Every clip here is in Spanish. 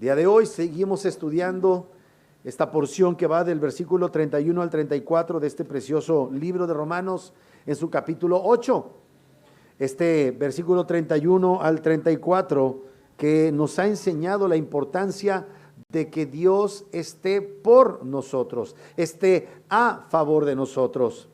El día de hoy seguimos estudiando esta porción que va del versículo 31 al 34 de este precioso libro de Romanos en su capítulo 8. Este versículo 31 al 34 que nos ha enseñado la importancia de que Dios esté por nosotros, esté a favor de nosotros.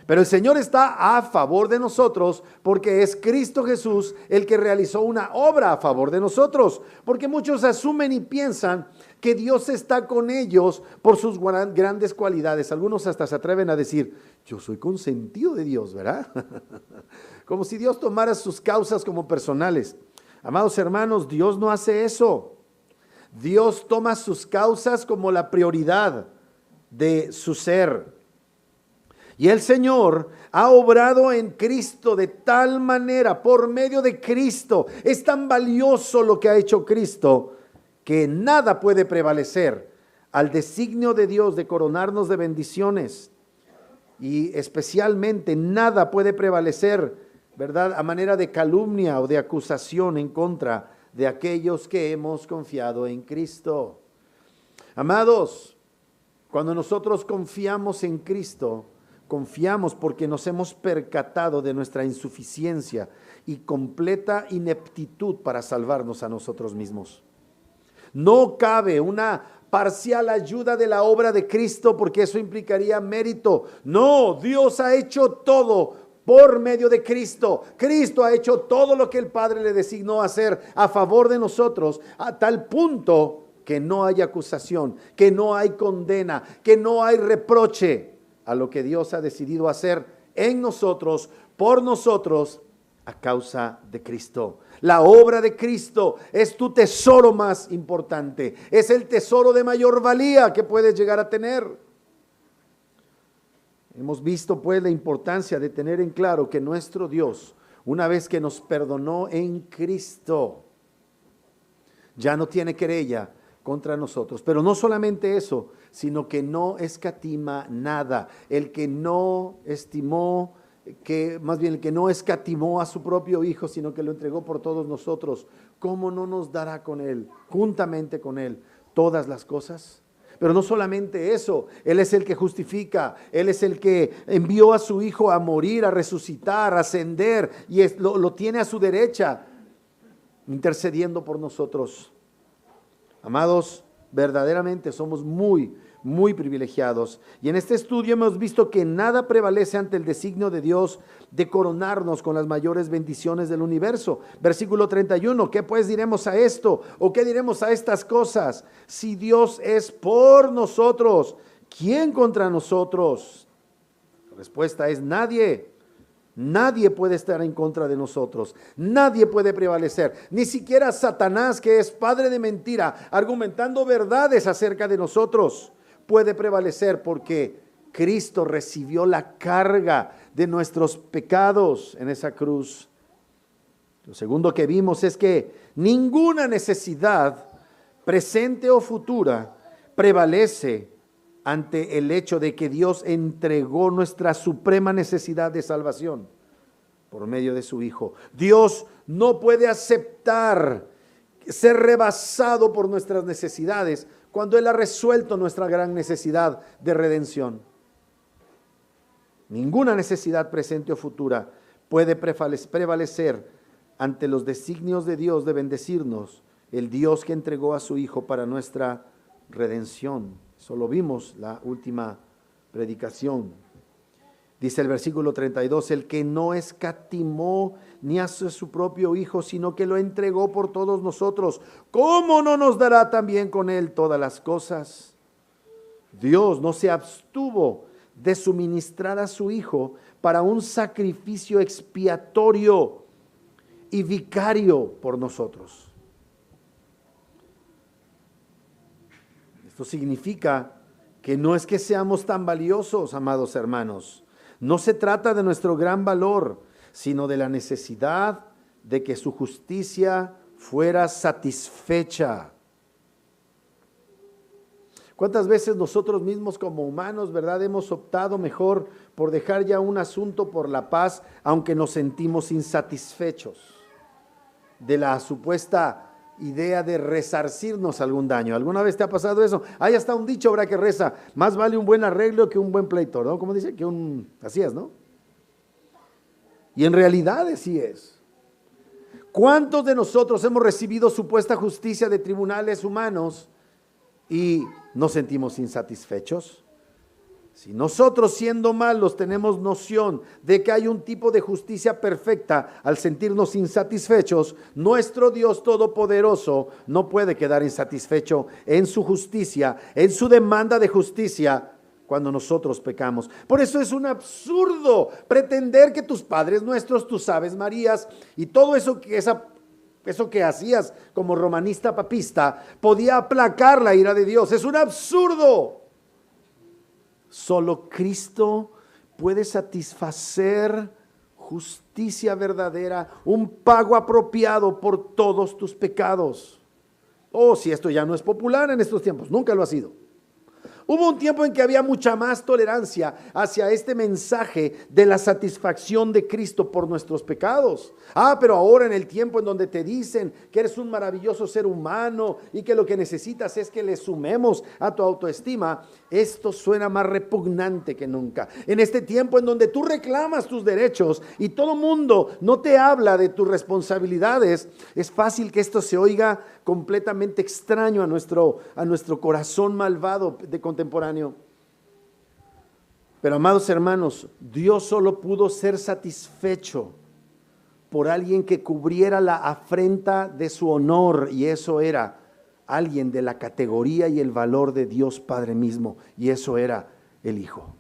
Pero el Señor está a favor de nosotros porque es Cristo Jesús el que realizó una obra a favor de nosotros. Porque muchos asumen y piensan que Dios está con ellos por sus grandes cualidades. Algunos hasta se atreven a decir, yo soy consentido de Dios, ¿verdad? Como si Dios tomara sus causas como personales. Amados hermanos, Dios no hace eso. Dios toma sus causas como la prioridad de su ser. Y el Señor ha obrado en Cristo de tal manera, por medio de Cristo, es tan valioso lo que ha hecho Cristo, que nada puede prevalecer al designio de Dios de coronarnos de bendiciones. Y especialmente nada puede prevalecer, ¿verdad?, a manera de calumnia o de acusación en contra de aquellos que hemos confiado en Cristo. Amados, cuando nosotros confiamos en Cristo, confiamos porque nos hemos percatado de nuestra insuficiencia y completa ineptitud para salvarnos a nosotros mismos. No cabe una parcial ayuda de la obra de Cristo porque eso implicaría mérito. No, Dios ha hecho todo por medio de Cristo. Cristo ha hecho todo lo que el Padre le designó hacer a favor de nosotros, a tal punto que no hay acusación, que no hay condena, que no hay reproche a lo que Dios ha decidido hacer en nosotros, por nosotros, a causa de Cristo. La obra de Cristo es tu tesoro más importante, es el tesoro de mayor valía que puedes llegar a tener. Hemos visto pues la importancia de tener en claro que nuestro Dios, una vez que nos perdonó en Cristo, ya no tiene querella contra nosotros. Pero no solamente eso, sino que no escatima nada. El que no estimó, más bien el que no escatimó a su propio Hijo, sino que lo entregó por todos nosotros, ¿cómo no nos dará con Él, juntamente con Él, todas las cosas? Pero no solamente eso, Él es el que justifica, Él es el que envió a su Hijo a morir, a resucitar, a ascender, y lo tiene a su derecha, intercediendo por nosotros. Amados, verdaderamente somos muy privilegiados. Y en este estudio hemos visto que nada prevalece ante el designio de Dios de coronarnos con las mayores bendiciones del universo. Versículo 31, ¿qué pues diremos a esto? ¿O qué diremos a estas cosas? Si Dios es por nosotros, ¿quién contra nosotros? La respuesta es nadie. Nadie puede estar en contra de nosotros, nadie puede prevalecer, ni siquiera Satanás, que es padre de mentira, argumentando verdades acerca de nosotros, puede prevalecer porque Cristo recibió la carga de nuestros pecados en esa cruz. Lo segundo que vimos es que ninguna necesidad, presente o futura, prevalece ante el hecho de que Dios entregó nuestra suprema necesidad de salvación por medio de su Hijo. Dios no puede aceptar ser rebasado por nuestras necesidades cuando Él ha resuelto nuestra gran necesidad de redención. Ninguna necesidad presente o futura puede prevalecer ante los designios de Dios de bendecirnos, el Dios que entregó a su Hijo para nuestra redención. Eso lo vimos la última predicación. Dice el versículo 32, el que no escatimó ni a su propio Hijo, sino que lo entregó por todos nosotros, ¿cómo no nos dará también con Él todas las cosas? Dios no se abstuvo de suministrar a su Hijo para un sacrificio expiatorio y vicario por nosotros. Esto significa que no es que seamos tan valiosos, amados hermanos. No se trata de nuestro gran valor, sino de la necesidad de que su justicia fuera satisfecha. ¿Cuántas veces nosotros mismos como humanos, verdad, hemos optado mejor por dejar ya un asunto por la paz, aunque nos sentimos insatisfechos de la supuesta idea de resarcirnos algún daño. ¿Alguna vez te ha pasado eso? Ahí está un dicho, habrá que reza, más vale un buen arreglo que un buen pleito, ¿no? Como dice, así es, ¿no? Y en realidad así es. ¿Cuántos de nosotros hemos recibido supuesta justicia de tribunales humanos y nos sentimos insatisfechos? Si nosotros, siendo malos, tenemos noción de que hay un tipo de justicia perfecta, al sentirnos insatisfechos, nuestro Dios Todopoderoso no puede quedar insatisfecho en su justicia, en su demanda de justicia, cuando nosotros pecamos. Por eso es un absurdo pretender que tus padres nuestros, tus Aves Marías y todo eso que hacías como romanista papista podía aplacar la ira de Dios. Es un absurdo. Solo Cristo puede satisfacer justicia verdadera, un pago apropiado por todos tus pecados. Oh, si esto ya no es popular en estos tiempos, nunca lo ha sido. Hubo un tiempo en que había mucha más tolerancia hacia este mensaje de la satisfacción de Cristo por nuestros pecados. Pero ahora en el tiempo en donde te dicen que eres un maravilloso ser humano y que lo que necesitas es que le sumemos a tu autoestima, esto suena más repugnante que nunca. En este tiempo en donde tú reclamas tus derechos y todo mundo no te habla de tus responsabilidades, es fácil que esto se oiga completamente extraño a nuestro corazón malvado de contemporáneo. Pero amados hermanos, Dios solo pudo ser satisfecho por alguien que cubriera la afrenta de su honor, y eso era alguien de la categoría y el valor de Dios Padre mismo, y eso era el Hijo.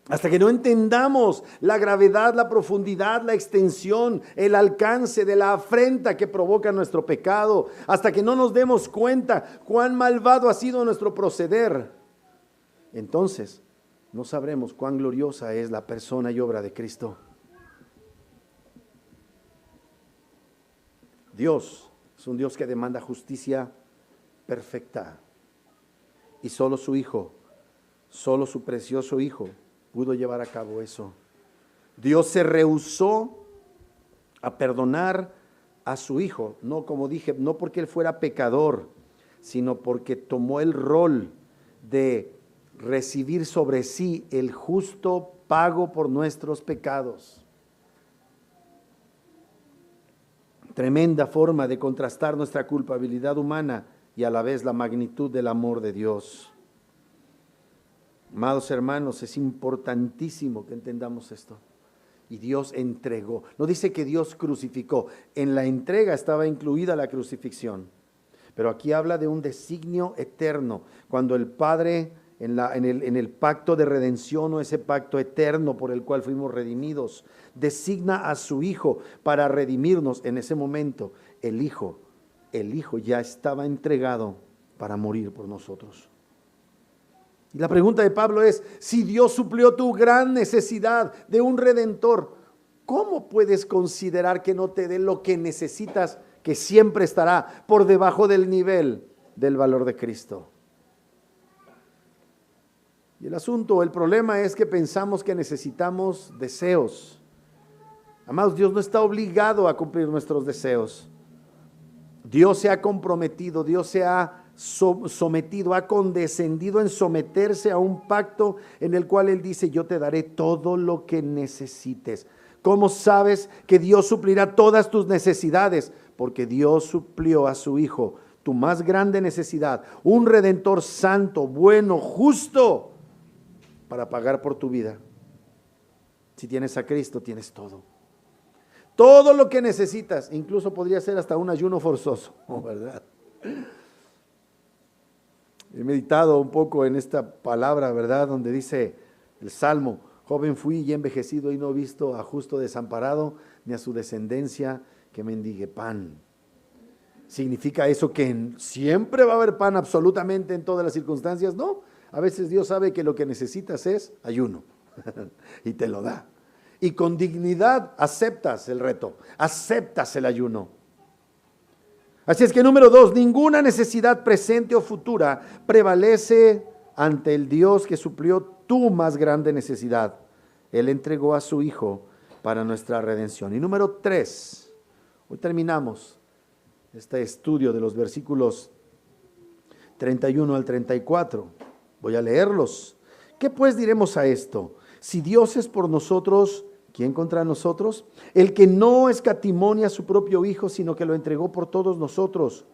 Hasta que no entendamos la gravedad, la profundidad, la extensión, el alcance de la afrenta que provoca nuestro pecado, hasta que no nos demos cuenta cuán malvado ha sido nuestro proceder, entonces no sabremos cuán gloriosa es la persona y obra de Cristo. Dios es un Dios que demanda justicia perfecta, y solo su Hijo, solo su precioso Hijo pudo llevar a cabo eso. Dios se rehusó a perdonar a su Hijo, no, como dije, no porque Él fuera pecador, sino porque tomó el rol de recibir sobre sí el justo pago por nuestros pecados. Tremenda forma de contrastar nuestra culpabilidad humana y a la vez la magnitud del amor de Dios. Amados hermanos, es importantísimo que entendamos esto. Y Dios entregó. No dice que Dios crucificó. En la entrega estaba incluida la crucifixión. Pero aquí habla de un designio eterno. Cuando el Padre, en el pacto de redención, o ese pacto eterno por el cual fuimos redimidos, designa a su Hijo para redimirnos. En ese momento, el Hijo ya estaba entregado para morir por nosotros. Y la pregunta de Pablo es, si Dios suplió tu gran necesidad de un Redentor, ¿cómo puedes considerar que no te dé lo que necesitas, que siempre estará por debajo del nivel del valor de Cristo? Y el problema es que pensamos que necesitamos deseos. Amados, Dios no está obligado a cumplir nuestros deseos. Dios se ha comprometido, Dios se ha sometido, ha condescendido en someterse a un pacto en el cual Él dice, yo te daré todo lo que necesites. ¿Cómo sabes que Dios suplirá todas tus necesidades? Porque Dios suplió a su Hijo tu más grande necesidad, un Redentor santo, bueno, justo, para pagar por tu vida. Si tienes a Cristo, tienes todo. Todo lo que necesitas, incluso podría ser hasta un ayuno forzoso, ¿verdad? He meditado un poco en esta palabra, ¿verdad? Donde dice el Salmo, joven fui y envejecido y no he visto a justo desamparado, ni a su descendencia que mendigue pan. ¿Significa eso que siempre va a haber pan absolutamente en todas las circunstancias? No, a veces Dios sabe que lo que necesitas es ayuno y te lo da. Y con dignidad aceptas el reto, aceptas el ayuno. Así es que número 2, ninguna necesidad presente o futura prevalece ante el Dios que suplió tu más grande necesidad. Él entregó a su Hijo para nuestra redención. Y número 3, Hoy terminamos este estudio de los versículos 31 al 34. Voy a leerlos. ¿Qué pues diremos a esto? Si Dios es por nosotros, ¿quién contra nosotros? El que no escatimó a su propio Hijo, sino que lo entregó por todos nosotros,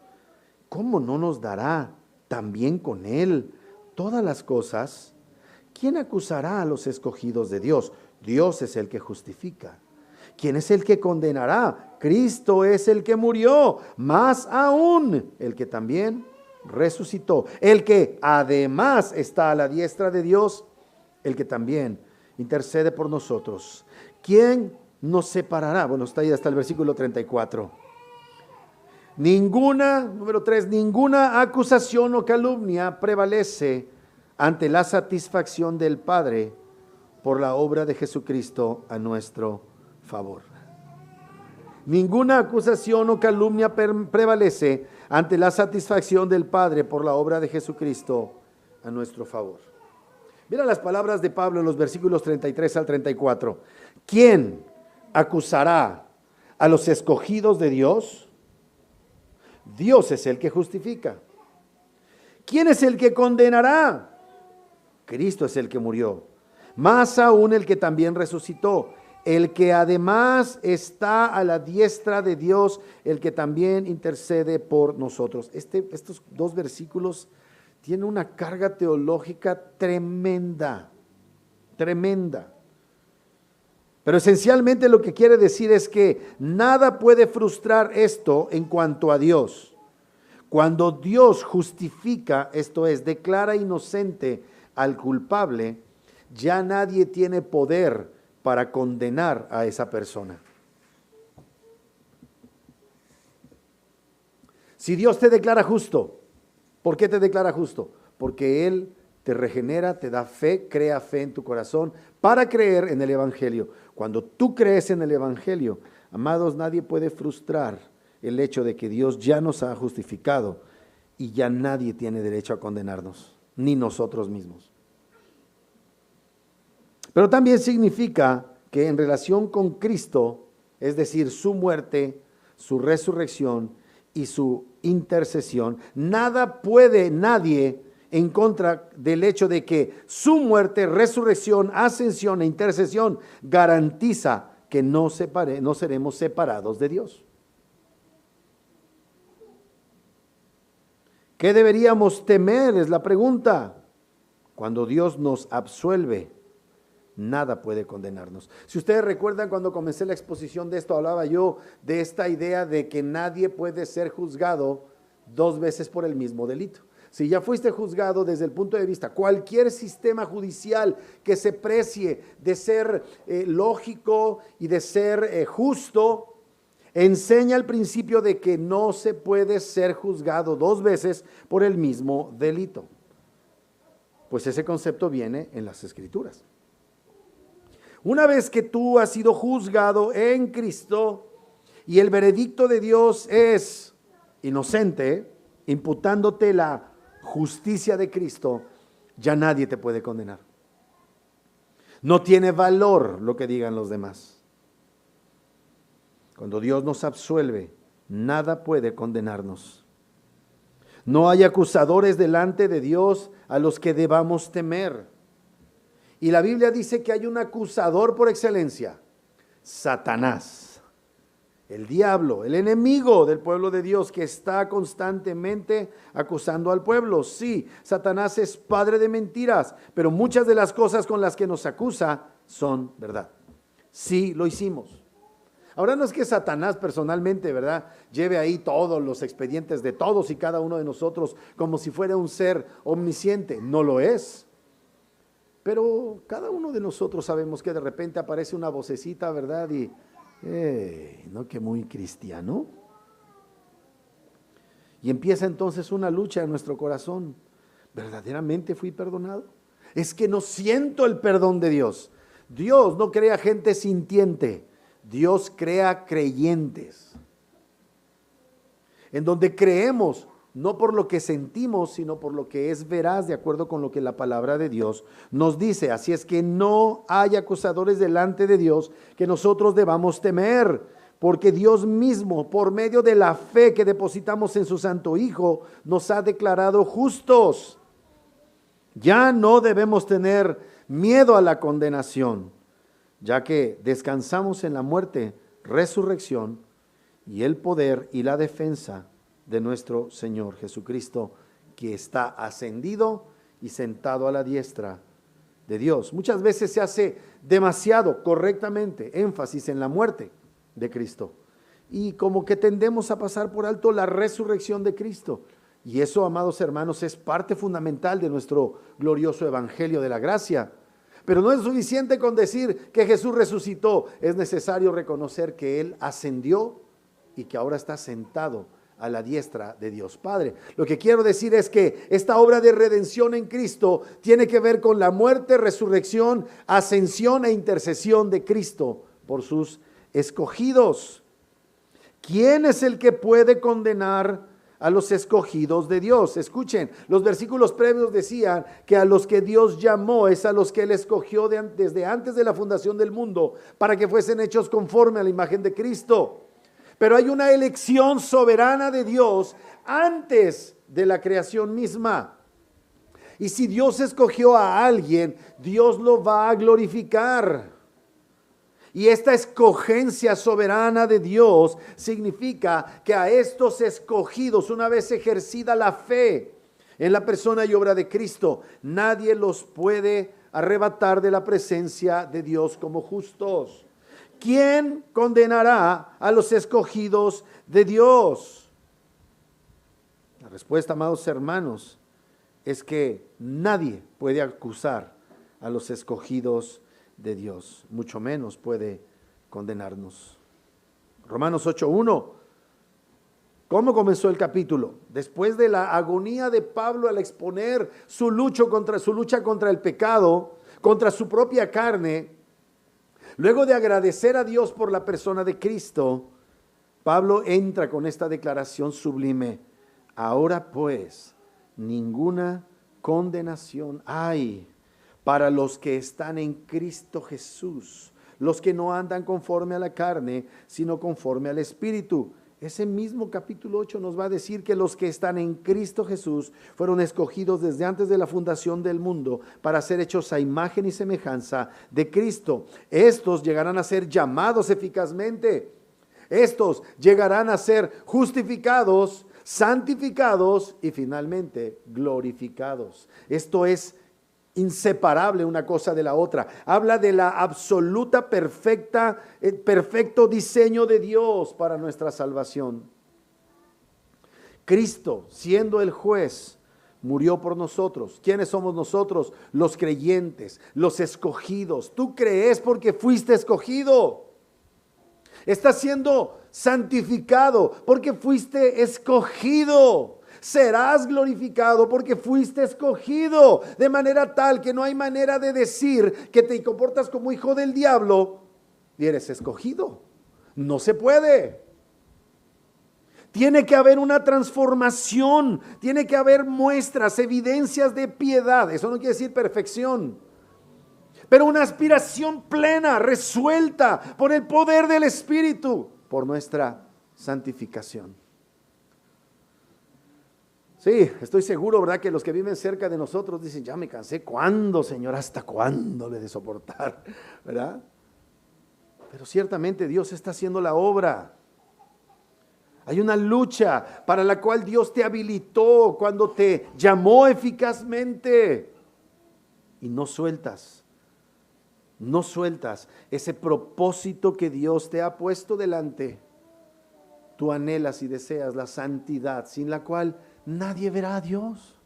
¿cómo no nos dará también con Él todas las cosas? ¿Quién acusará a los escogidos de Dios? Dios es el que justifica. ¿Quién es el que condenará? Cristo es el que murió, más aún el que también resucitó, el que además está a la diestra de Dios, el que también intercede por nosotros. ¿Quién nos separará? Bueno, está ahí hasta el versículo 34. Número 3, ninguna acusación o calumnia prevalece ante la satisfacción del Padre por la obra de Jesucristo a nuestro favor. Ninguna acusación o calumnia prevalece ante la satisfacción del Padre por la obra de Jesucristo a nuestro favor. Mira las palabras de Pablo en los versículos 33 al 34. ¿Quién acusará a los escogidos de Dios? Dios es el que justifica. ¿Quién es el que condenará? Cristo es el que murió, más aún el que también resucitó, el que además está a la diestra de Dios, el que también intercede por nosotros. Estos dos versículos tienen una carga teológica tremenda, tremenda. Pero esencialmente lo que quiere decir es que nada puede frustrar esto en cuanto a Dios. Cuando Dios justifica, esto es, declara inocente al culpable, ya nadie tiene poder para condenar a esa persona. Si Dios te declara justo, ¿por qué te declara justo? Porque Él te regenera, te da fe, crea fe en tu corazón para creer en el Evangelio. Cuando tú crees en el Evangelio, amados, nadie puede frustrar el hecho de que Dios ya nos ha justificado y ya nadie tiene derecho a condenarnos, ni nosotros mismos. Pero también significa que en relación con Cristo, es decir, su muerte, su resurrección y su intercesión, nadie en contra del hecho de que su muerte, resurrección, ascensión e intercesión garantiza que no seremos separados de Dios. ¿Qué deberíamos temer? Es la pregunta. Cuando Dios nos absuelve, nada puede condenarnos. Si ustedes recuerdan, cuando comencé la exposición de esto, hablaba yo de esta idea de que nadie puede ser juzgado dos veces por el mismo delito. Si ya fuiste juzgado desde el punto de vista, cualquier sistema judicial que se precie de ser lógico y de ser justo, enseña el principio de que no se puede ser juzgado dos veces por el mismo delito. Pues ese concepto viene en las Escrituras. Una vez que tú has sido juzgado en Cristo y el veredicto de Dios es inocente, imputándote la justicia de Cristo, ya nadie te puede condenar. No tiene valor lo que digan los demás. Cuando Dios nos absuelve, nada puede condenarnos. No hay acusadores delante de Dios a los que debamos temer. Y la Biblia dice que hay un acusador por excelencia, Satanás, el diablo, el enemigo del pueblo de Dios que está constantemente acusando al pueblo. Sí, Satanás es padre de mentiras, pero muchas de las cosas con las que nos acusa son verdad. Sí, lo hicimos. Ahora no es que Satanás personalmente, ¿verdad?, lleve ahí todos los expedientes de todos y cada uno de nosotros como si fuera un ser omnisciente. No lo es. Pero cada uno de nosotros sabemos que de repente aparece una vocecita, ¿verdad? Y, no, que muy cristiano. Y empieza entonces una lucha en nuestro corazón. ¿Verdaderamente fui perdonado? Es que no siento el perdón de Dios. Dios no crea gente sintiente. Dios crea creyentes. En donde creemos, no por lo que sentimos, sino por lo que es veraz, de acuerdo con lo que la palabra de Dios nos dice. Así es que no hay acusadores delante de Dios que nosotros debamos temer. porque Dios mismo, por medio de la fe que depositamos en su Santo Hijo, nos ha declarado justos. Ya no debemos tener miedo a la condenación, ya que descansamos en la muerte, resurrección y el poder y la defensa de nuestro Señor Jesucristo, que está ascendido y sentado a la diestra de Dios. Muchas veces se hace demasiado correctamente énfasis en la muerte de Cristo, y como que tendemos a pasar por alto la resurrección de Cristo. Y eso, amados hermanos, es parte fundamental de nuestro glorioso evangelio de la gracia. Pero no es suficiente con decir que Jesús resucitó, es necesario reconocer que Él ascendió y que ahora está sentado a la diestra de Dios Padre. Lo que quiero decir es que esta obra de redención en Cristo tiene que ver con la muerte, resurrección, ascensión e intercesión de Cristo por sus escogidos. ¿Quién es el que puede condenar a los escogidos de Dios? Escuchen, los versículos previos decían que a los que Dios llamó es a los que Él escogió desde antes de la fundación del mundo para que fuesen hechos conforme a la imagen de Cristo. Pero hay una elección soberana de Dios antes de la creación misma. Y si Dios escogió a alguien, Dios lo va a glorificar. Y esta escogencia soberana de Dios significa que a estos escogidos, una vez ejercida la fe en la persona y obra de Cristo, nadie los puede arrebatar de la presencia de Dios como justos. ¿Quién condenará a los escogidos de Dios? La respuesta, amados hermanos, es que nadie puede acusar a los escogidos de Dios, mucho menos puede condenarnos. Romanos 8:1. ¿Cómo comenzó el capítulo? Después de la agonía de Pablo al exponer su lucha contra el pecado, contra su propia carne, luego de agradecer a Dios por la persona de Cristo, Pablo entra con esta declaración sublime: ahora pues, ninguna condenación hay para los que están en Cristo Jesús, los que no andan conforme a la carne, sino conforme al Espíritu. Ese mismo capítulo 8 nos va a decir que los que están en Cristo Jesús fueron escogidos desde antes de la fundación del mundo para ser hechos a imagen y semejanza de Cristo. Estos llegarán a ser llamados eficazmente. Estos llegarán a ser justificados, santificados y finalmente glorificados. Esto es inseparable una cosa de la otra. Habla de la absoluta, perfecto diseño de Dios para nuestra salvación. Cristo, siendo el juez, murió por nosotros. ¿Quiénes somos nosotros? Los creyentes, los escogidos. Tú crees porque fuiste escogido. Estás siendo santificado porque fuiste escogido. Serás glorificado porque fuiste escogido, de manera tal que no hay manera de decir que te comportas como hijo del diablo y eres escogido. No se puede. Tiene que haber una transformación, tiene que haber muestras, evidencias de piedad. Eso no quiere decir perfección, pero una aspiración plena, resuelta por el poder del Espíritu, por nuestra santificación. Sí, estoy seguro, ¿verdad?, que los que viven cerca de nosotros dicen: ya me cansé. ¿Cuándo, Señor? ¿Hasta cuándo le he de soportar? ¿Verdad? Pero ciertamente Dios está haciendo la obra. Hay una lucha para la cual Dios te habilitó cuando te llamó eficazmente. Y no sueltas ese propósito que Dios te ha puesto delante. Tú anhelas y deseas la santidad, sin la cual nadie verá a Dios.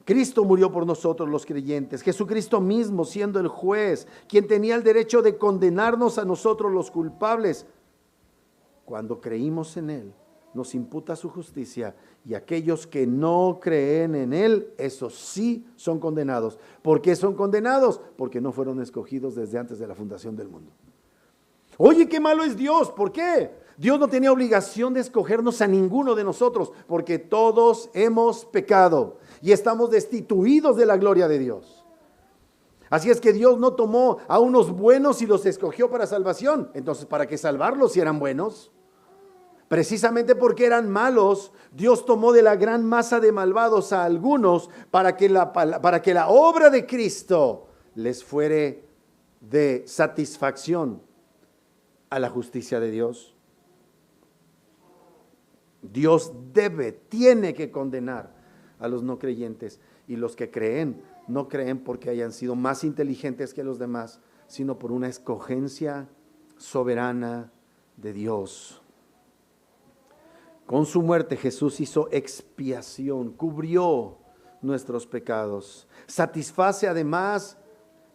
Cristo murió por nosotros los creyentes. Jesucristo mismo, siendo el juez, quien tenía el derecho de condenarnos a nosotros los culpables, cuando creímos en Él, nos imputa su justicia, y aquellos que no creen en Él, esos sí son condenados. ¿Por qué son condenados? Porque no fueron escogidos desde antes de la fundación del mundo. Oye, qué malo es Dios. ¿Por qué? Dios no tenía obligación de escogernos a ninguno de nosotros, porque todos hemos pecado y estamos destituidos de la gloria de Dios. Así es que Dios no tomó a unos buenos y los escogió para salvación. Entonces, ¿para qué salvarlos si eran buenos? Precisamente porque eran malos, Dios tomó de la gran masa de malvados a algunos para que la obra de Cristo les fuere de satisfacción a la justicia de Dios. Dios tiene que condenar a los no creyentes, y los que creen, no creen porque hayan sido más inteligentes que los demás, sino por una escogencia soberana de Dios. Con su muerte Jesús hizo expiación, cubrió nuestros pecados, satisface además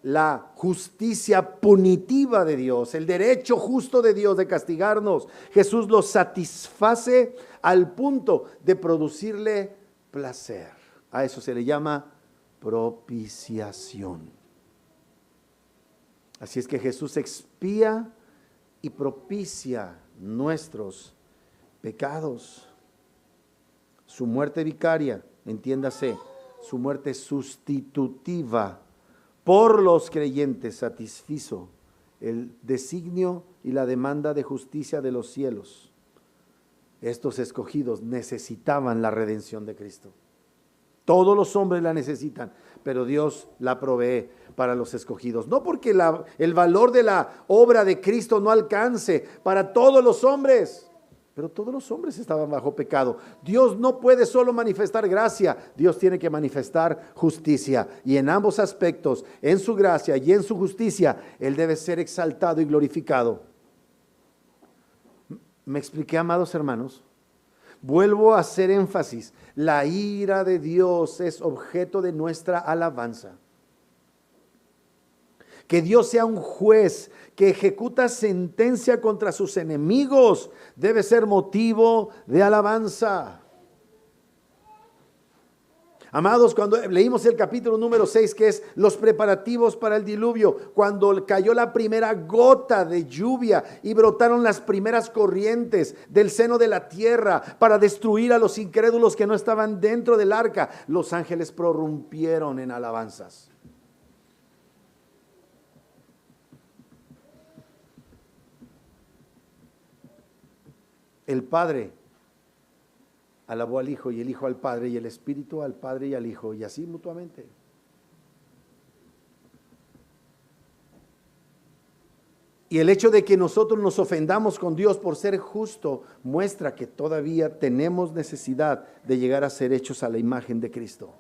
la justicia punitiva de Dios, el derecho justo de Dios de castigarnos. Jesús lo satisface al punto de producirle placer. A eso se le llama propiciación. Así es que Jesús expía y propicia nuestros pecados. Su muerte vicaria, entiéndase, su muerte sustitutiva por los creyentes satisfizo el designio y la demanda de justicia de los cielos. Estos escogidos necesitaban la redención de Cristo. Todos los hombres la necesitan, pero Dios la provee para los escogidos. No porque el valor de la obra de Cristo no alcance para todos los hombres, pero todos los hombres estaban bajo pecado. Dios no puede solo manifestar gracia, Dios tiene que manifestar justicia. Y en ambos aspectos, en su gracia y en su justicia, Él debe ser exaltado y glorificado. ¿Me expliqué, amados hermanos? Vuelvo a hacer énfasis. La ira de Dios es objeto de nuestra alabanza. Que Dios sea un juez que ejecuta sentencia contra sus enemigos debe ser motivo de alabanza. Amados, cuando leímos el capítulo número 6, que es los preparativos para el diluvio, cuando cayó la primera gota de lluvia y brotaron las primeras corrientes del seno de la tierra para destruir a los incrédulos que no estaban dentro del arca, los ángeles prorrumpieron en alabanzas. El Padre alabó al Hijo y el Hijo al Padre y el Espíritu al Padre y al Hijo, y así mutuamente. Y el hecho de que nosotros nos ofendamos con Dios por ser justo muestra que todavía tenemos necesidad de llegar a ser hechos a la imagen de Cristo.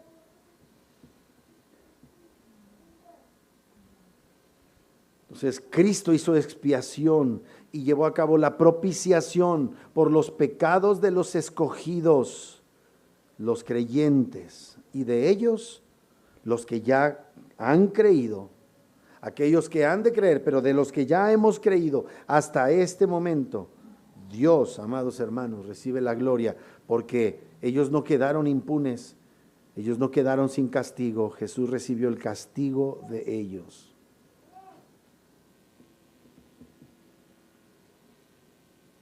Entonces Cristo hizo expiación y llevó a cabo la propiciación por los pecados de los escogidos, los creyentes, y de ellos los que ya han creído, aquellos que han de creer, pero de los que ya hemos creído hasta este momento, Dios, amados hermanos, recibe la gloria, porque ellos no quedaron impunes, ellos no quedaron sin castigo. Jesús recibió el castigo de ellos.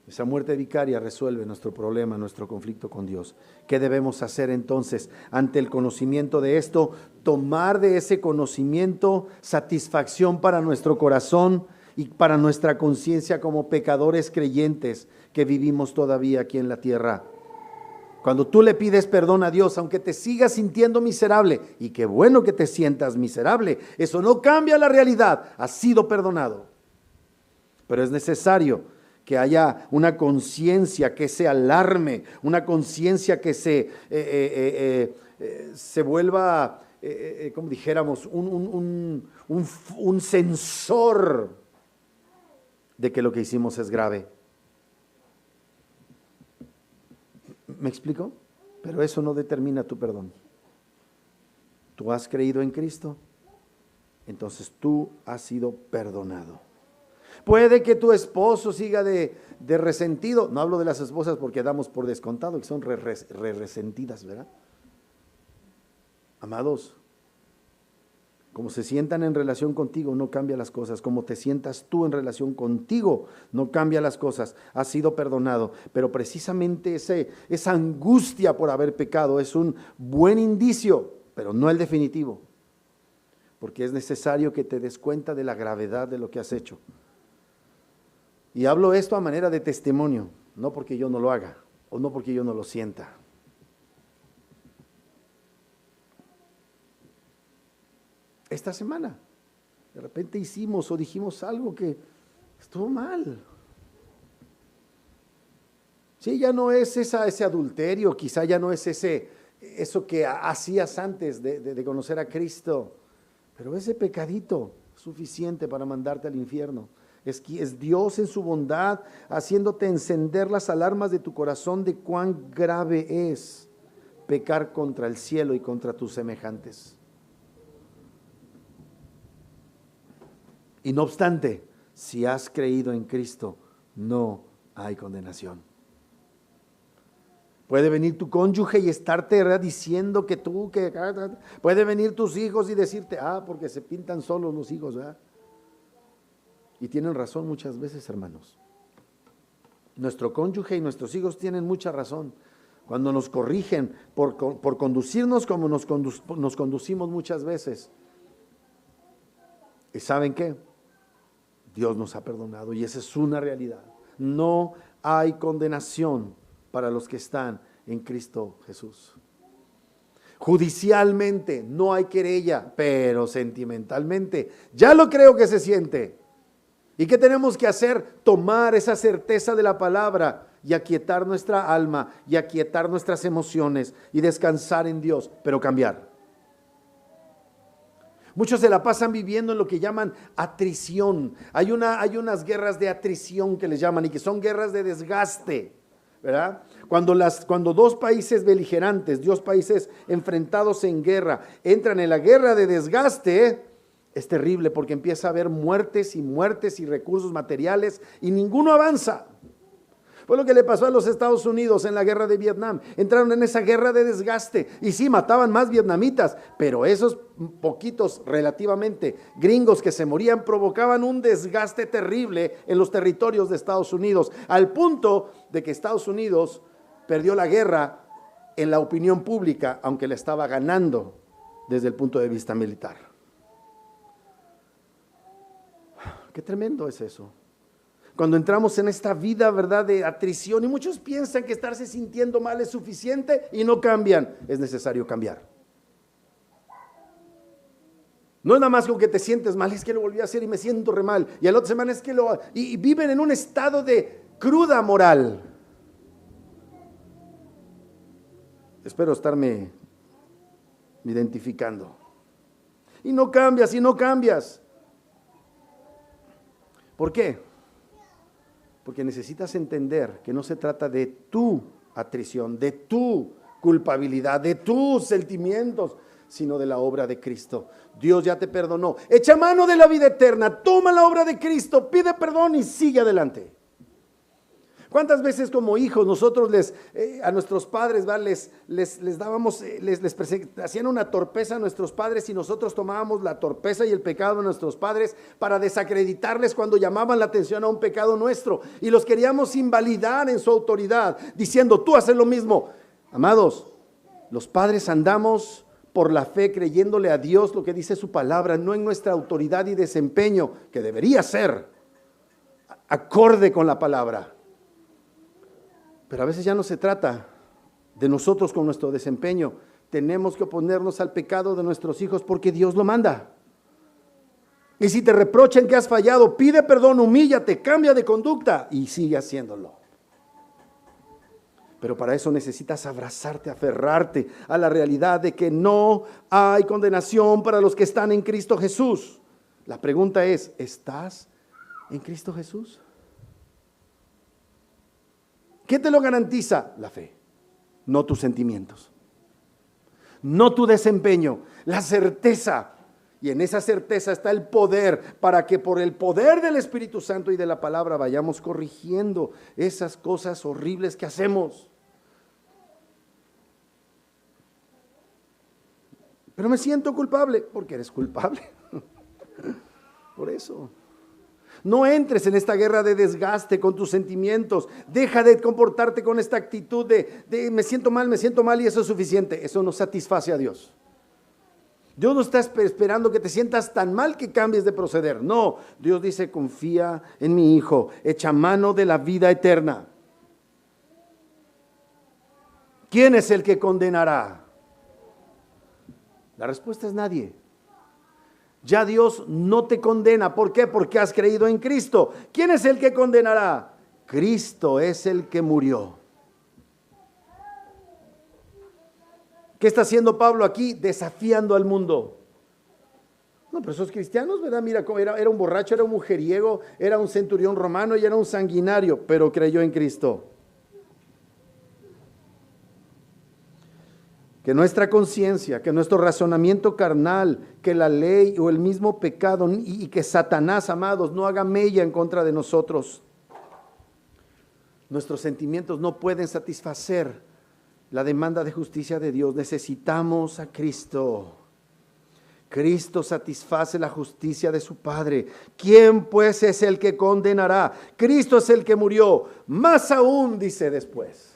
Esa muerte vicaria resuelve nuestro problema, nuestro conflicto con Dios. ¿Qué debemos hacer entonces ante el conocimiento de esto? Tomar de ese conocimiento satisfacción para nuestro corazón y para nuestra conciencia como pecadores creyentes que vivimos todavía aquí en la tierra. Cuando tú le pides perdón a Dios, aunque te sigas sintiendo miserable, y qué bueno que te sientas miserable, eso no cambia la realidad, has sido perdonado. Pero es necesario que haya una conciencia que se alarme, una conciencia que se vuelva, como dijéramos, un sensor de que lo que hicimos es grave. ¿Me explico? Pero eso no determina tu perdón. Tú has creído en Cristo, entonces tú has sido perdonado. Puede que tu esposo siga de resentido. No hablo de las esposas porque damos por descontado que son resentidas, ¿verdad? Amados, como se sientan en relación contigo, no cambia las cosas. Como te sientas tú en relación contigo, no cambia las cosas. Has sido perdonado. Pero precisamente esa angustia por haber pecado es un buen indicio, pero no el definitivo. porque es necesario que te des cuenta de la gravedad de lo que has hecho. Y hablo esto a manera de testimonio, no porque yo no lo haga o no porque yo no lo sienta. Esta semana, de repente hicimos o dijimos algo que estuvo mal. Sí, ya no es ese adulterio, quizá ya no es eso que hacías antes de conocer a Cristo, pero ese pecadito es suficiente para mandarte al infierno. Es Dios en su bondad haciéndote encender las alarmas de tu corazón de cuán grave es pecar contra el cielo y contra tus semejantes. Y no obstante, si has creído en Cristo, no hay condenación. Puede venir tu cónyuge y estarte, ¿verdad?, diciendo que puede venir tus hijos y decirte, porque se pintan solos los hijos, ¿verdad? Y tienen razón muchas veces, hermanos. Nuestro cónyuge y nuestros hijos tienen mucha razón cuando nos corrigen por conducirnos como nos conducimos muchas veces. ¿Y saben qué? Dios nos ha perdonado y esa es una realidad. No hay condenación para los que están en Cristo Jesús. Judicialmente no hay querella, pero sentimentalmente ya lo creo que se siente. ¿Y qué tenemos que hacer? Tomar esa certeza de la palabra y aquietar nuestra alma y aquietar nuestras emociones y descansar en Dios, pero cambiar. Muchos se la pasan viviendo en lo que llaman atrición. Hay unas guerras de atrición que les llaman y que son guerras de desgaste, ¿verdad? Cuando dos países beligerantes, dos países enfrentados en guerra, entran en la guerra de desgaste, es terrible porque empieza a haber muertes y recursos materiales y ninguno avanza. Fue lo que le pasó a los Estados Unidos en la guerra de Vietnam. Entraron en esa guerra de desgaste y sí, mataban más vietnamitas, pero esos poquitos relativamente gringos que se morían provocaban un desgaste terrible en los territorios de Estados Unidos, al punto de que Estados Unidos perdió la guerra en la opinión pública, aunque la estaba ganando desde el punto de vista militar. Qué tremendo es eso. Cuando entramos en esta vida, ¿verdad?, de atrición, y muchos piensan que estarse sintiendo mal es suficiente y no cambian. Es necesario cambiar. No es nada más con que te sientes mal, es que lo volví a hacer y me siento re mal. Y a la otra semana es que y viven en un estado de cruda moral. Espero estarme identificando. Y no cambias. ¿Por qué? Porque necesitas entender que no se trata de tu atrición, de tu culpabilidad, de tus sentimientos, sino de la obra de Cristo. Dios ya te perdonó. Echa mano de la vida eterna, toma la obra de Cristo, pide perdón y sigue adelante. ¿Cuántas veces como hijos nosotros a nuestros padres, les dábamos, hacían una torpeza a nuestros padres y nosotros tomábamos la torpeza y el pecado de nuestros padres para desacreditarles cuando llamaban la atención a un pecado nuestro y los queríamos invalidar en su autoridad, diciendo tú haces lo mismo? Amados, los padres andamos por la fe creyéndole a Dios lo que dice su palabra, no en nuestra autoridad y desempeño, que debería ser acorde con la palabra. Pero a veces ya no se trata de nosotros con nuestro desempeño. Tenemos que oponernos al pecado de nuestros hijos porque Dios lo manda. Y si te reprochan que has fallado, pide perdón, humíllate, cambia de conducta y sigue haciéndolo. Pero para eso necesitas abrazarte, aferrarte a la realidad de que no hay condenación para los que están en Cristo Jesús. La pregunta es, ¿estás en Cristo Jesús? ¿Qué te lo garantiza? La fe, no tus sentimientos, no tu desempeño, la certeza. Y en esa certeza está el poder para que por el poder del Espíritu Santo y de la palabra vayamos corrigiendo esas cosas horribles que hacemos. Pero me siento culpable, porque eres culpable. Por eso. No entres en esta guerra de desgaste con tus sentimientos. Deja de comportarte con esta actitud de me siento mal y eso es suficiente. Eso no satisface a Dios. Dios no está esperando que te sientas tan mal que cambies de proceder. No, Dios dice, confía en mi Hijo, echa mano de la vida eterna. ¿Quién es el que condenará? La respuesta es nadie. Ya Dios no te condena. ¿Por qué? Porque has creído en Cristo. ¿Quién es el que condenará? Cristo es el que murió. ¿Qué está haciendo Pablo aquí? Desafiando al mundo. No, pero esos cristianos, ¿verdad? Mira, era un borracho, era un mujeriego, era un centurión romano y era un sanguinario, pero creyó en Cristo. Que nuestra conciencia, que nuestro razonamiento carnal, que la ley o el mismo pecado y que Satanás, amados, no haga mella en contra de nosotros. Nuestros sentimientos no pueden satisfacer la demanda de justicia de Dios. Necesitamos a Cristo. Cristo satisface la justicia de su Padre. ¿Quién pues es el que condenará? Cristo es el que murió. Más aún, dice después,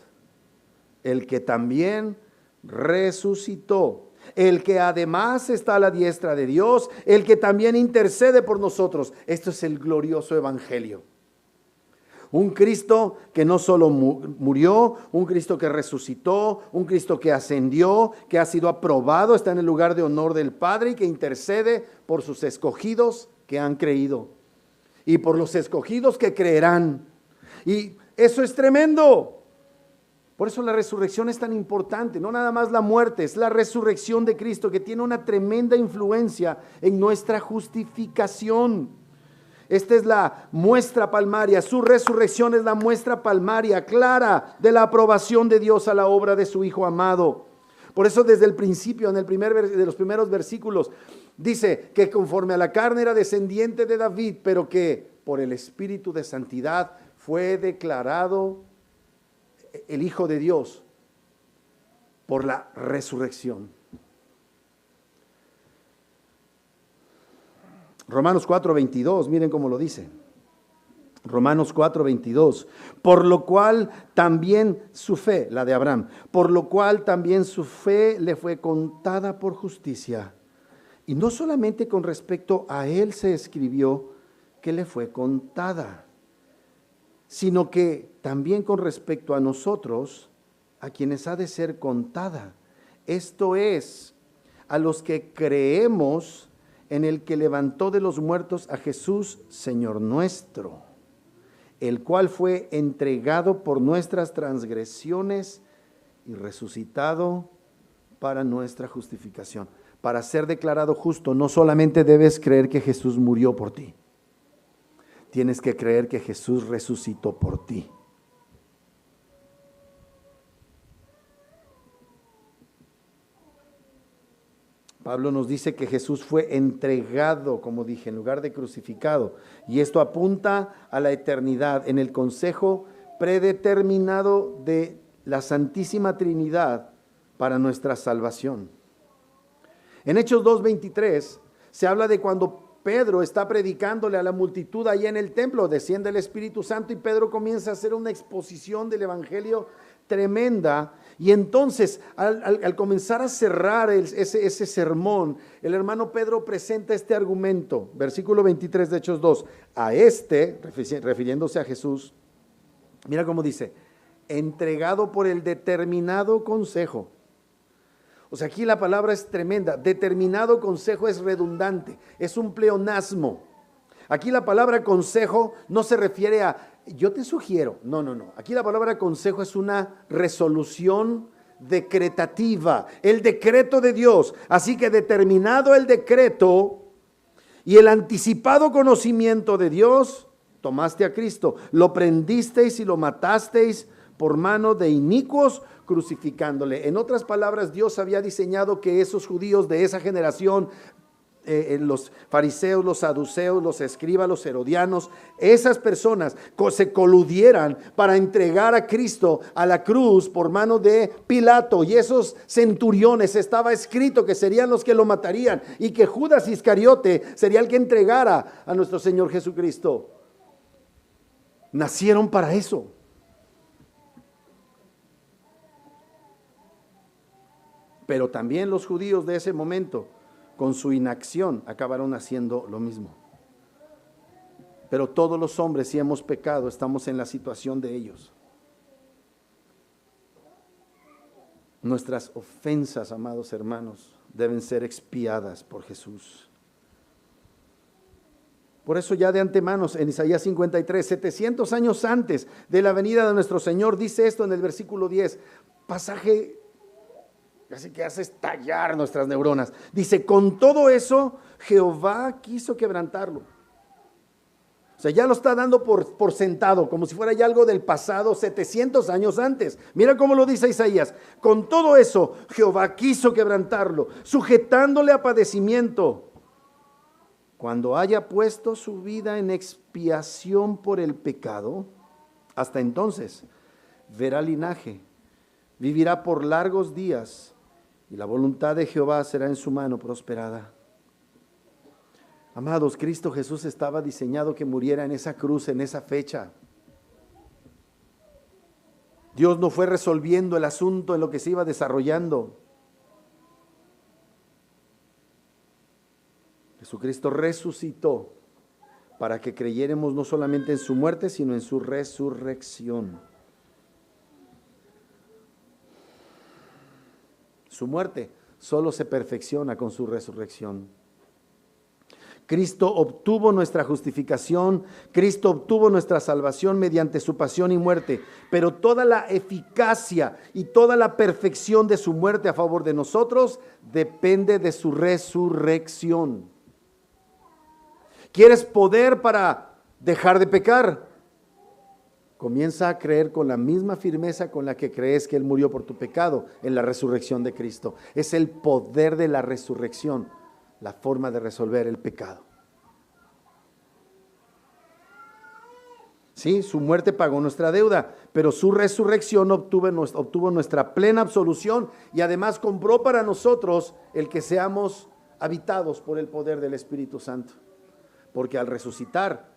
el que también resucitó, el que además está a la diestra de Dios, el que también intercede por nosotros. Esto es el glorioso evangelio. Un Cristo que no solo murió, un Cristo que resucitó, un Cristo que ascendió, que ha sido aprobado, está en el lugar de honor del Padre y que intercede por sus escogidos que han creído y por los escogidos que creerán. Y eso es tremendo. Por eso la resurrección es tan importante, no nada más la muerte, es la resurrección de Cristo que tiene una tremenda influencia en nuestra justificación. Esta es la muestra palmaria, su resurrección es la muestra palmaria clara de la aprobación de Dios a la obra de su Hijo amado. Por eso desde el principio, en de los primeros versículos, dice que conforme a la carne era descendiente de David, pero que por el Espíritu de santidad fue declarado el Hijo de Dios por la resurrección. Romanos 4:22, miren cómo lo dice. Romanos 4:22, por lo cual también su fe, la de Abraham, por lo cual también su fe le fue contada por justicia. Y no solamente con respecto a él se escribió que le fue contada, sino que también con respecto a nosotros, a quienes ha de ser contada. Esto es, a los que creemos en el que levantó de los muertos a Jesús, Señor nuestro, el cual fue entregado por nuestras transgresiones y resucitado para nuestra justificación. Para ser declarado justo, no solamente debes creer que Jesús murió por ti, tienes que creer que Jesús resucitó por ti. Pablo nos dice que Jesús fue entregado, como dije, en lugar de crucificado. Y esto apunta a la eternidad en el consejo predeterminado de la Santísima Trinidad para nuestra salvación. En Hechos 2:23 se habla de cuando Pedro está predicándole a la multitud allá en el templo, desciende el Espíritu Santo y Pedro comienza a hacer una exposición del Evangelio tremenda. Y entonces al comenzar a cerrar ese sermón, el hermano Pedro presenta este argumento, versículo 23 de Hechos 2, a refiriéndose a Jesús, mira cómo dice, entregado por el determinado consejo. O sea, aquí la palabra es tremenda, determinado consejo es redundante, es un pleonasmo. Aquí la palabra consejo no se refiere a yo te sugiero, no. Aquí la palabra consejo es una resolución decretativa, el decreto de Dios. Así que determinado el decreto y el anticipado conocimiento de Dios, tomaste a Cristo, lo prendisteis y lo matasteis por mano de inicuos, crucificándole. En otras palabras, Dios había diseñado que esos judíos de esa generación, los fariseos, los saduceos, los escribas, los herodianos, esas personas se coludieran para entregar a Cristo a la cruz por mano de Pilato, y esos centuriones estaba escrito que serían los que lo matarían y que Judas Iscariote sería el que entregara a nuestro Señor Jesucristo. Nacieron para eso. Pero también los judíos de ese momento, con su inacción, acabaron haciendo lo mismo. Pero todos los hombres, si hemos pecado, estamos en la situación de ellos. Nuestras ofensas, amados hermanos, deben ser expiadas por Jesús. Por eso ya de antemano, en Isaías 53, 700 años antes de la venida de nuestro Señor, dice esto en el versículo 10, pasaje casi que hace estallar nuestras neuronas. Dice, con todo eso, Jehová quiso quebrantarlo. O sea, ya lo está dando por sentado, como si fuera ya algo del pasado 700 años antes. Mira cómo lo dice Isaías. Con todo eso, Jehová quiso quebrantarlo, sujetándole a padecimiento. Cuando haya puesto su vida en expiación por el pecado, hasta entonces verá linaje, vivirá por largos días, y la voluntad de Jehová será en su mano prosperada. Amados, Cristo Jesús estaba diseñado que muriera en esa cruz, en esa fecha. Dios no fue resolviendo el asunto en lo que se iba desarrollando. Jesucristo resucitó para que creyéramos no solamente en su muerte, sino en su resurrección. Su muerte solo se perfecciona con su resurrección. Cristo obtuvo nuestra justificación, Cristo obtuvo nuestra salvación mediante su pasión y muerte, pero toda la eficacia y toda la perfección de su muerte a favor de nosotros depende de su resurrección. ¿Quieres poder para dejar de pecar? Comienza a creer con la misma firmeza con la que crees que Él murió por tu pecado en la resurrección de Cristo. Es el poder de la resurrección, la forma de resolver el pecado. Sí, su muerte pagó nuestra deuda, pero su resurrección obtuvo nuestra plena absolución y además compró para nosotros el que seamos habitados por el poder del Espíritu Santo. Porque al resucitar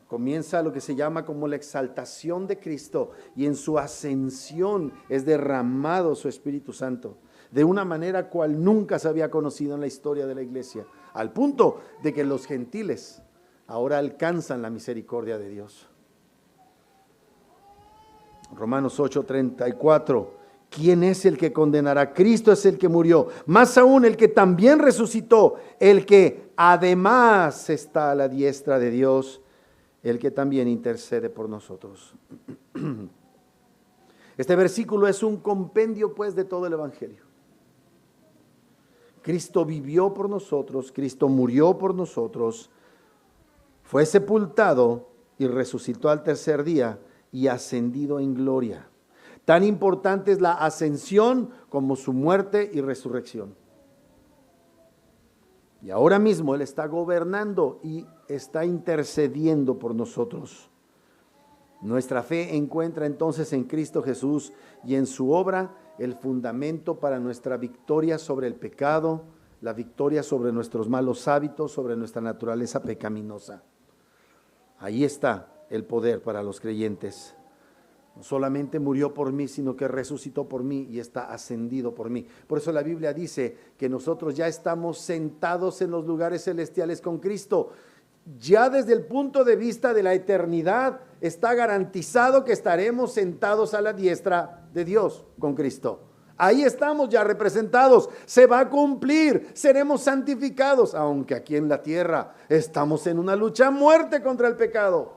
comienza lo que se llama como la exaltación de Cristo, y en su ascensión es derramado su Espíritu Santo de una manera cual nunca se había conocido en la historia de la iglesia, al punto de que los gentiles ahora alcanzan la misericordia de Dios. Romanos 8:34, ¿quién es el que condenará? Cristo es el que murió, más aún el que también resucitó, el que además está a la diestra de Dios, el que también intercede por nosotros. Este versículo es un compendio pues de todo el evangelio. Cristo vivió por nosotros, Cristo murió por nosotros, fue sepultado y resucitó al tercer día y ascendido en gloria. Tan importante es la ascensión como su muerte y resurrección. Y ahora mismo Él está gobernando y está intercediendo por nosotros. Nuestra fe encuentra entonces en Cristo Jesús y en su obra el fundamento para nuestra victoria sobre el pecado, la victoria sobre nuestros malos hábitos, sobre nuestra naturaleza pecaminosa. Ahí está el poder para los creyentes. No solamente murió por mí, sino que resucitó por mí y está ascendido por mí. Por eso la Biblia dice que nosotros ya estamos sentados en los lugares celestiales con Cristo. Ya desde el punto de vista de la eternidad está garantizado que estaremos sentados a la diestra de Dios con Cristo. Ahí estamos ya representados, se va a cumplir, seremos santificados, aunque aquí en la tierra estamos en una lucha a muerte contra el pecado.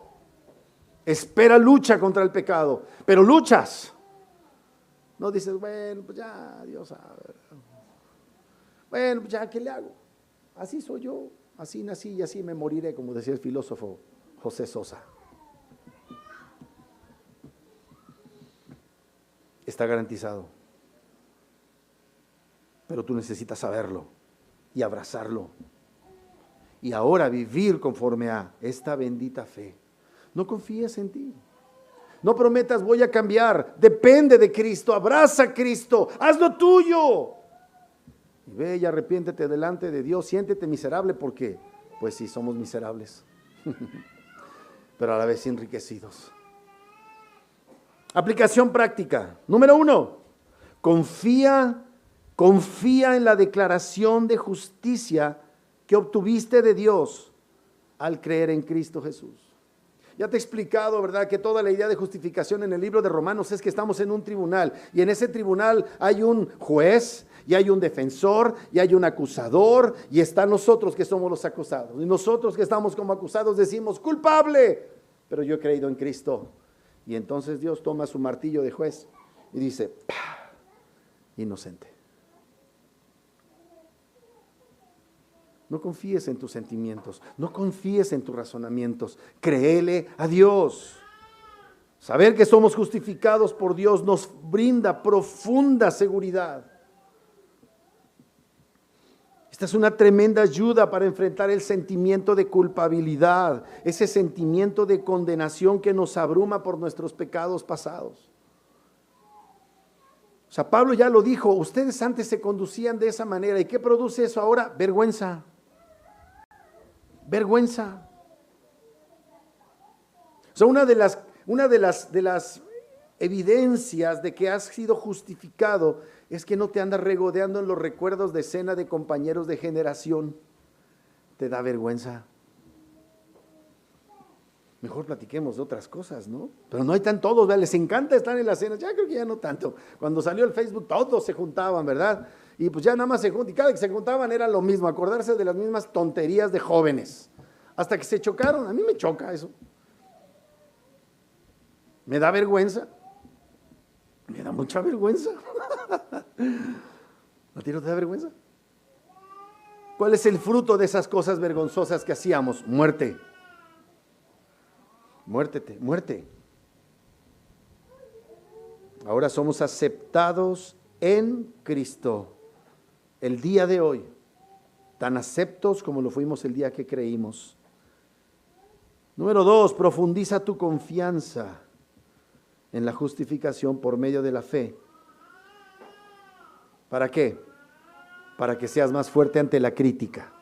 Espera lucha contra el pecado, pero luchas. No dices, bueno, pues ya, Dios sabe. Bueno, pues ya, ¿qué le hago? Así soy yo, así nací y así me moriré, como decía el filósofo José Sosa. Está garantizado. Pero tú necesitas saberlo y abrazarlo. Y ahora vivir conforme a esta bendita fe. No confíes en ti. No prometas voy a cambiar. Depende de Cristo. Abraza a Cristo. Hazlo tuyo. Y ve y arrepiéntete delante de Dios. Siéntete miserable porque, pues sí, somos miserables. Pero a la vez enriquecidos. Aplicación práctica. Número 1. Confía Confía en la declaración de justicia que obtuviste de Dios al creer en Cristo Jesús. Ya te he explicado, ¿verdad?, que toda la idea de justificación en el libro de Romanos es que estamos en un tribunal y en ese tribunal hay un juez y hay un defensor y hay un acusador y están nosotros que somos los acusados. Y nosotros que estamos como acusados decimos culpable, pero yo he creído en Cristo. Y entonces Dios toma su martillo de juez y dice, ¡pah!, inocente. No confíes en tus sentimientos, no confíes en tus razonamientos, créele a Dios. Saber que somos justificados por Dios nos brinda profunda seguridad. Esta es una tremenda ayuda para enfrentar el sentimiento de culpabilidad, ese sentimiento de condenación que nos abruma por nuestros pecados pasados. O sea, Pablo ya lo dijo, ustedes antes se conducían de esa manera. ¿Y qué produce eso ahora? Vergüenza. Vergüenza. O sea, una de las evidencias de que has sido justificado es que no te andas regodeando en los recuerdos de cena de compañeros de generación. Te da vergüenza. Mejor platiquemos de otras cosas, ¿no? Pero no hay tan todos, ¿verdad? Les encanta estar en las cenas. Ya creo que ya no tanto. Cuando salió el Facebook todos se juntaban, ¿verdad? Y pues ya nada más se juntaban, y cada que se juntaban era lo mismo, acordarse de las mismas tonterías de jóvenes. Hasta que se chocaron. A mí me choca eso. Me da vergüenza. Me da mucha vergüenza. ¿A ti no te da vergüenza? ¿Cuál es el fruto de esas cosas vergonzosas que hacíamos? Muerte. Muerte. Ahora somos aceptados en Cristo. El día de hoy, tan aceptos como lo fuimos el día que creímos. Número 2, profundiza tu confianza en la justificación por medio de la fe. ¿Para qué? Para que seas más fuerte ante la crítica.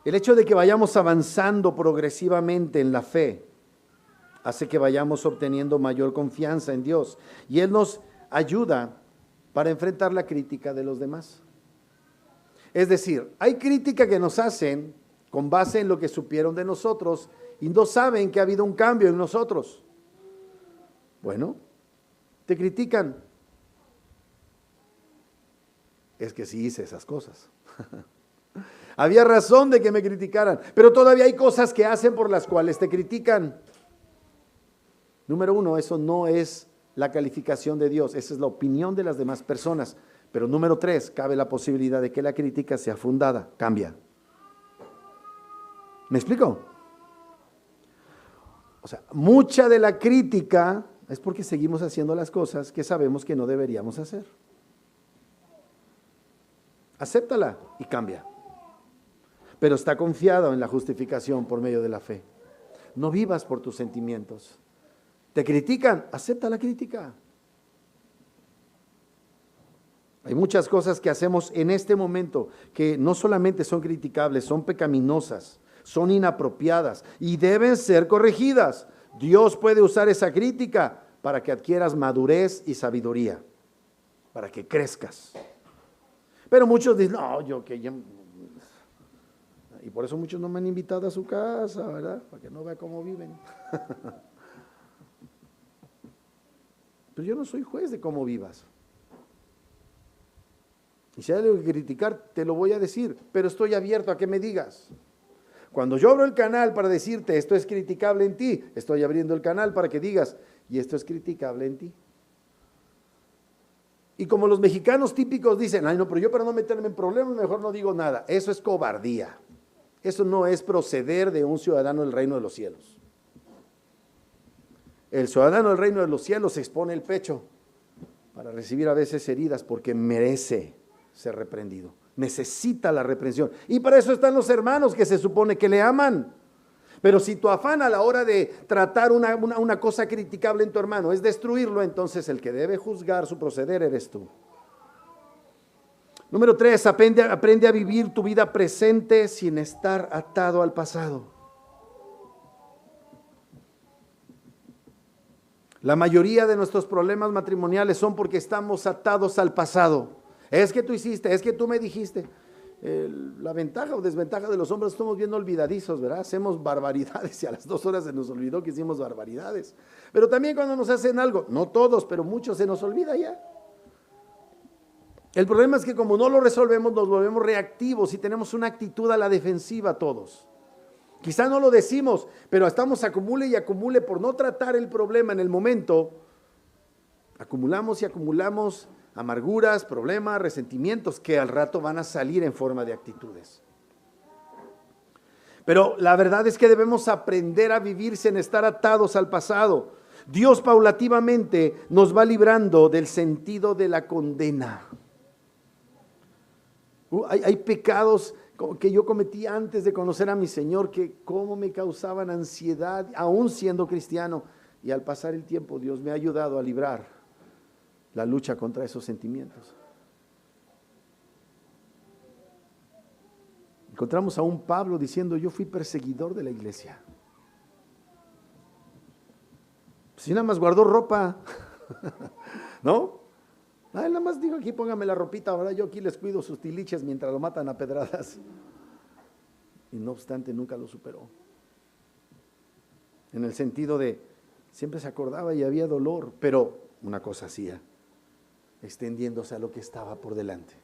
El hecho de que vayamos avanzando progresivamente en la fe hace que vayamos obteniendo mayor confianza en Dios y Él nos ayuda para enfrentar la crítica de los demás. Es decir, hay crítica que nos hacen con base en lo que supieron de nosotros y no saben que ha habido un cambio en nosotros. Bueno, te critican. Es que sí hice esas cosas. Había razón de que me criticaran, pero todavía hay cosas que hacen por las cuales te critican. Número 1, eso no es la calificación de Dios, esa es la opinión de las demás personas. Pero número 3, cabe la posibilidad de que la crítica sea fundada, cambia. ¿Me explico? O sea, mucha de la crítica es porque seguimos haciendo las cosas que sabemos que no deberíamos hacer. Acéptala y cambia. Pero está confiado en la justificación por medio de la fe. No vivas por tus sentimientos. Te critican, acepta la crítica. Hay muchas cosas que hacemos en este momento que no solamente son criticables, son pecaminosas, son inapropiadas y deben ser corregidas. Dios puede usar esa crítica para que adquieras madurez y sabiduría, para que crezcas. Pero muchos dicen, no, yo que ya... Y por eso muchos no me han invitado a su casa, ¿verdad? Para que no vea cómo viven. Pero yo no soy juez de cómo vivas. Y si hay algo que criticar, te lo voy a decir, pero estoy abierto a que me digas. Cuando yo abro el canal para decirte esto es criticable en ti, estoy abriendo el canal para que digas, y esto es criticable en ti. Y como los mexicanos típicos dicen, ay no, pero yo para no meterme en problemas mejor no digo nada. Eso es cobardía. Eso no es proceder de un ciudadano del reino de los cielos. El ciudadano del reino de los cielos expone el pecho para recibir a veces heridas porque merece ser reprendido. Necesita la reprensión. Y para eso están los hermanos que se supone que le aman. Pero si tu afán a la hora de tratar una cosa criticable en tu hermano es destruirlo, entonces el que debe juzgar su proceder eres tú. Número 3, aprende a vivir tu vida presente sin estar atado al pasado. La mayoría de nuestros problemas matrimoniales son porque estamos atados al pasado. Es que tú hiciste, es que tú me dijiste. La ventaja o desventaja de los hombres, estamos bien olvidadizos, ¿verdad? Hacemos barbaridades y a las 2 horas se nos olvidó que hicimos barbaridades. Pero también cuando nos hacen algo, no todos, pero muchos, se nos olvida ya. El problema es que como no lo resolvemos, nos volvemos reactivos y tenemos una actitud a la defensiva todos. Quizá no lo decimos, pero estamos acumule y acumule por no tratar el problema en el momento. Acumulamos y acumulamos amarguras, problemas, resentimientos que al rato van a salir en forma de actitudes. Pero la verdad es que debemos aprender a vivir sin estar atados al pasado. Dios paulativamente nos va librando del sentido de la condena. Hay pecados que yo cometí antes de conocer a mi Señor que cómo me causaban ansiedad, aún siendo cristiano. Y al pasar el tiempo Dios me ha ayudado a librar la lucha contra esos sentimientos. Encontramos a un Pablo diciendo: yo fui perseguidor de la iglesia. Si nada más guardó ropa, ¿no? Él nada más dijo: aquí póngame la ropita, ahora yo aquí les cuido sus tiliches mientras lo matan a pedradas. Y no obstante nunca lo superó. En el sentido de, siempre se acordaba y había dolor, pero una cosa hacía, extendiéndose a lo que estaba por delante.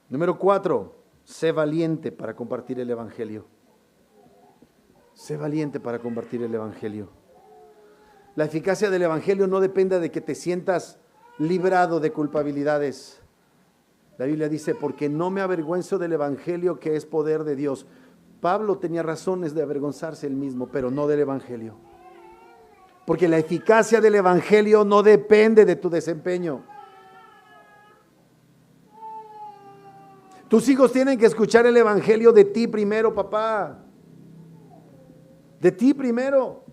Número 4, sé valiente para compartir el evangelio. Sé valiente para compartir el evangelio. La eficacia del evangelio no depende de que te sientas librado de culpabilidades. La Biblia dice: porque no me avergüenzo del evangelio, que es poder de Dios. Pablo tenía razones de avergonzarse él mismo, pero no del evangelio. Porque la eficacia del evangelio no depende de tu desempeño. Tus hijos tienen que escuchar el evangelio de ti primero, papá. De ti primero.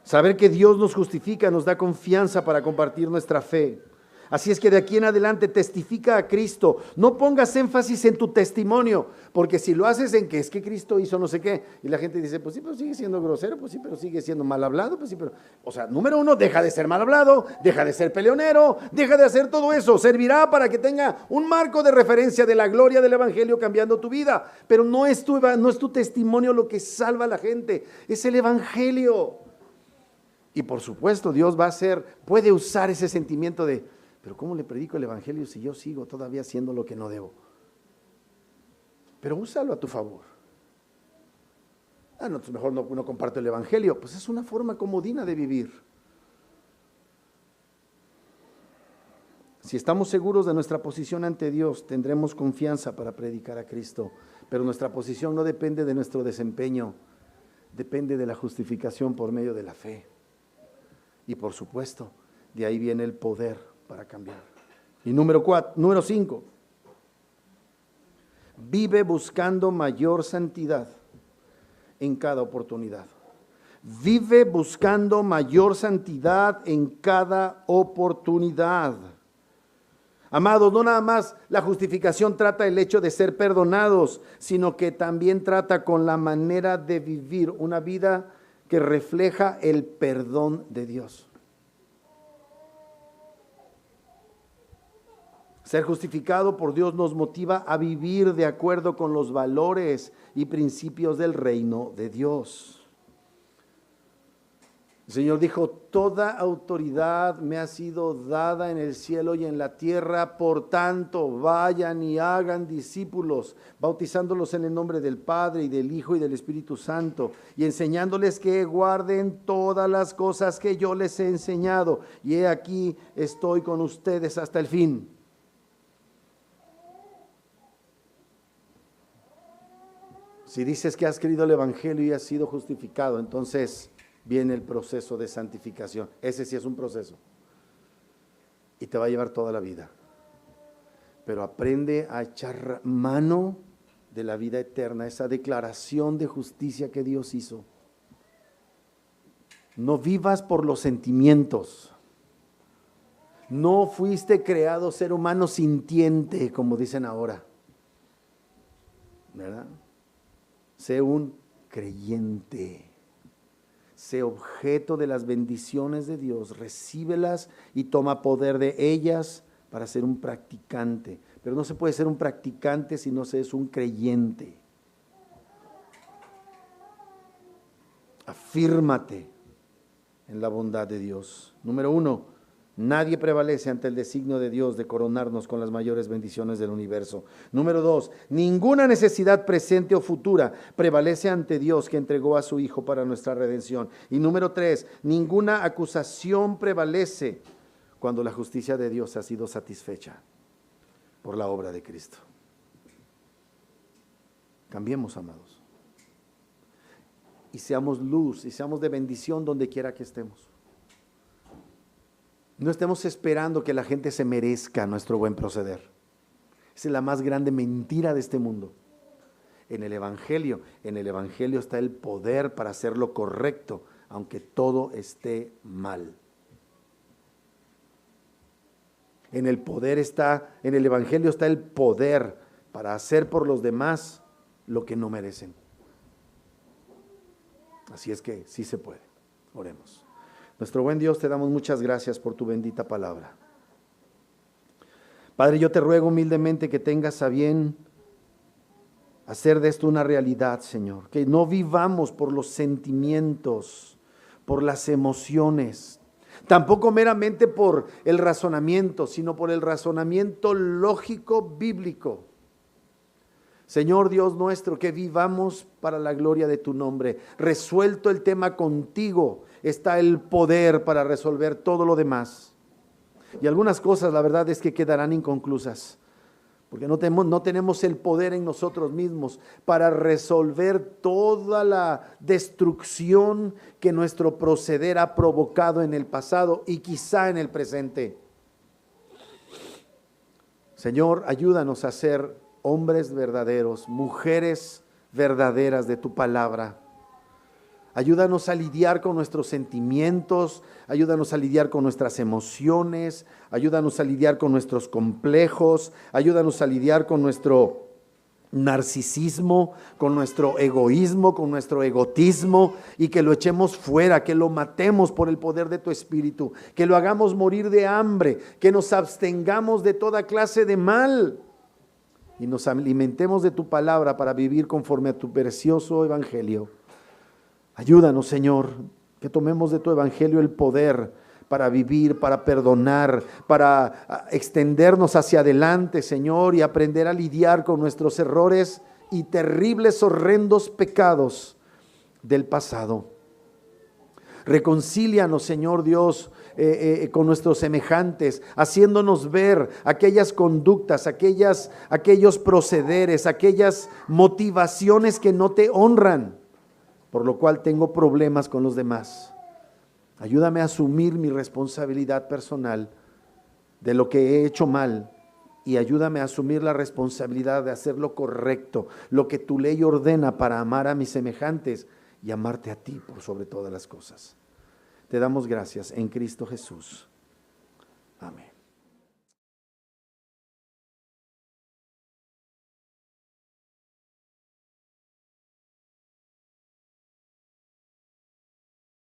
Saber que Dios nos justifica nos da confianza para compartir nuestra fe. Así es que de aquí en adelante testifica a Cristo. No pongas énfasis en tu testimonio, porque si lo haces en que es que Cristo hizo no sé qué, y la gente dice: pues sí, pero sigue siendo grosero, pues sí, pero sigue siendo mal hablado, pues sí, pero... O sea, número 1, deja de ser mal hablado, deja de ser peleonero, deja de hacer todo eso. Servirá para que tenga un marco de referencia de la gloria del evangelio cambiando tu vida. Pero no es tu testimonio lo que salva a la gente, es el evangelio. Y por supuesto Dios puede usar ese sentimiento de: pero ¿cómo le predico el evangelio si yo sigo todavía haciendo lo que no debo? Pero úsalo a tu favor. No, mejor no comparto el evangelio. Pues es una forma comodina de vivir. Si estamos seguros de nuestra posición ante Dios, tendremos confianza para predicar a Cristo. Pero nuestra posición no depende de nuestro desempeño, depende de la justificación por medio de la fe. Y por supuesto, de ahí viene el poder para cambiar. Y número 5, vive buscando mayor santidad en cada oportunidad. Vive buscando mayor santidad en cada oportunidad. Amados, no nada más la justificación trata el hecho de ser perdonados, sino que también trata con la manera de vivir una vida que refleja el perdón de Dios. Ser justificado por Dios nos motiva a vivir de acuerdo con los valores y principios del reino de Dios. El Señor dijo: toda autoridad me ha sido dada en el cielo y en la tierra, por tanto vayan y hagan discípulos, bautizándolos en el nombre del Padre y del Hijo y del Espíritu Santo, y enseñándoles que guarden todas las cosas que yo les he enseñado, y he aquí estoy con ustedes hasta el fin. Si dices que has creído el evangelio y has sido justificado, entonces viene el proceso de santificación. Ese sí es un proceso y te va a llevar toda la vida. Pero aprende a echar mano de la vida eterna, esa declaración de justicia que Dios hizo. No vivas por los sentimientos. No fuiste creado ser humano sintiente, como dicen ahora, ¿verdad? Sé un creyente. Sé objeto de las bendiciones de Dios. Recíbelas y toma poder de ellas para ser un practicante. Pero no se puede ser un practicante si no se es un creyente. Afírmate en la bondad de Dios. Número 1, nadie prevalece ante el designio de Dios de coronarnos con las mayores bendiciones del universo. Número 2, ninguna necesidad presente o futura prevalece ante Dios que entregó a su Hijo para nuestra redención. Y número 3, ninguna acusación prevalece cuando la justicia de Dios ha sido satisfecha por la obra de Cristo. Cambiemos, amados. Y seamos luz y seamos de bendición donde quiera que estemos. No estemos esperando que la gente se merezca nuestro buen proceder. Esa es la más grande mentira de este mundo. En el Evangelio está el poder para hacer lo correcto, aunque todo esté mal. En el Evangelio está el poder para hacer por los demás lo que no merecen. Así es que sí se puede. Oremos. Nuestro buen Dios, te damos muchas gracias por tu bendita palabra. Padre, yo te ruego humildemente que tengas a bien hacer de esto una realidad, Señor. Que no vivamos por los sentimientos, por las emociones, tampoco meramente por el razonamiento, sino por el razonamiento lógico bíblico. Señor Dios nuestro, que vivamos para la gloria de tu nombre. Resuelto el tema contigo, está el poder para resolver todo lo demás. Y algunas cosas, la verdad es que quedarán inconclusas, porque no tenemos el poder en nosotros mismos para resolver toda la destrucción que nuestro proceder ha provocado en el pasado y quizá en el presente. Señor, ayúdanos a ser hombres verdaderos, mujeres verdaderas de tu palabra. Ayúdanos a lidiar con nuestros sentimientos, ayúdanos a lidiar con nuestras emociones, ayúdanos a lidiar con nuestros complejos, ayúdanos a lidiar con nuestro narcisismo, con nuestro egoísmo, con nuestro egotismo, y que lo echemos fuera, que lo matemos por el poder de tu Espíritu, que lo hagamos morir de hambre, que nos abstengamos de toda clase de mal y nos alimentemos de tu palabra para vivir conforme a tu precioso evangelio. Ayúdanos, Señor, que tomemos de tu evangelio el poder para vivir, para perdonar, para extendernos hacia adelante, Señor, y aprender a lidiar con nuestros errores y terribles, horrendos pecados del pasado. Reconcílianos, Señor Dios, con nuestros semejantes, haciéndonos ver aquellas conductas, aquellos procederes, aquellas motivaciones que no te honran, por lo cual tengo problemas con los demás. Ayúdame a asumir mi responsabilidad personal de lo que he hecho mal, y ayúdame a asumir la responsabilidad de hacer lo correcto, lo que tu ley ordena para amar a mis semejantes y amarte a ti por sobre todas las cosas. Te damos gracias en Cristo Jesús. Amén.